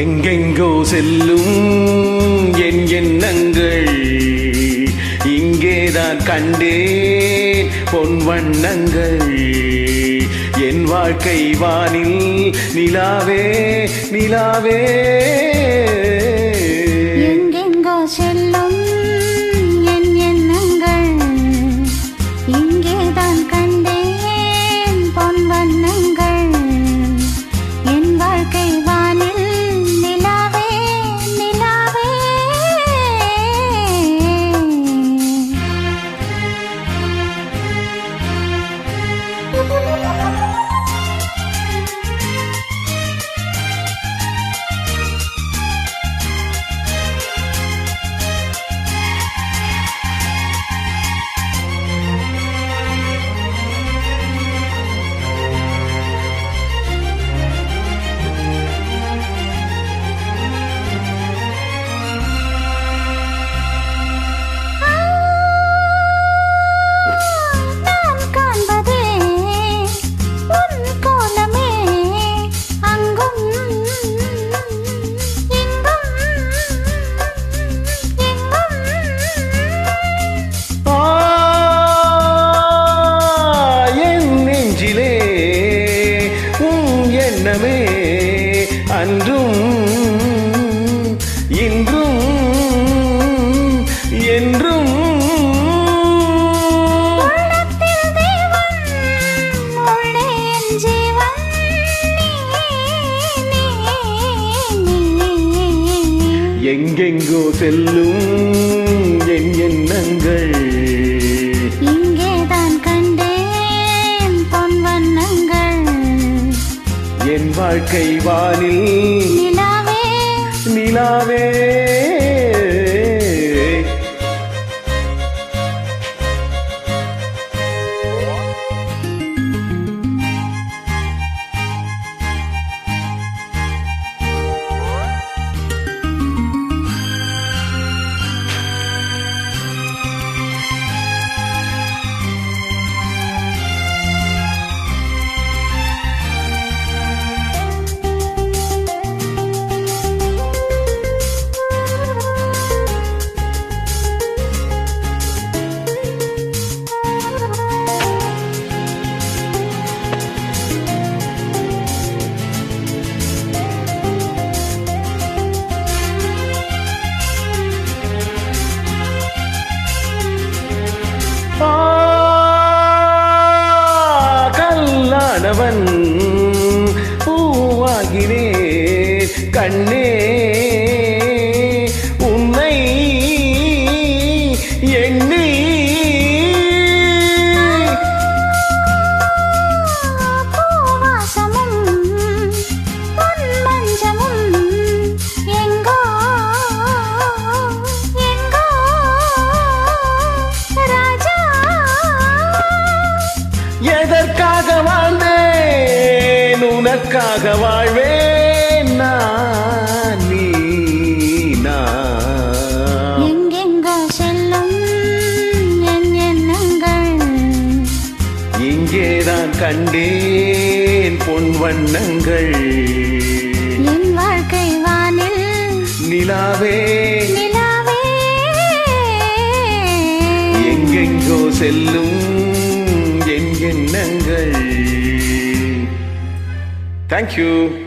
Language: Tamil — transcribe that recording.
எங்கெங்கோ செல்லும் என் எண்ணங்கள் இங்கேதான் கண்டேன் பொன் வண்ணங்கள். என் வாழ்க்கை வானில் நிலாவே நிலாவே. எங்கெங்கோ செல்லும் என் எண்ணங்கள் இங்கேதான் கண்டேன் பொன் வண்ணங்கள். என் வாழ்க்கை வானில் நிலாவே நிலாவே. எண்ணமே அன்றும் இன்றும் என்றும் எங்கெங்கோ செல்லும் என் எண்ணங்கள் இங்கேதான் கண்டேன் பொன் வண்ணங்கள். என் வாழ்க்கை வானில் நிலாவே நிலாவே. கல்லானவன் பூவாகினேன் கண்ணே உன்னை எண்ணி. பூவாசமும் பொன் மஞ்சமும் எங்கோ எங்கோ ராஜா. எதற்காக வாழ்ந்தேன் உனக்காக வாழ்வேன் நான் நீ நான். எங்கெங்கோ செல்லும் என் எண்ணங்கள் இங்கேதான் கண்டேன் பொன் வண்ணங்கள். என் வாழ்க்கை வானில் நிலாவே நிலாவே. எங்கெங்கோ செல்லும் என் எண்ணங்கள். Thank you.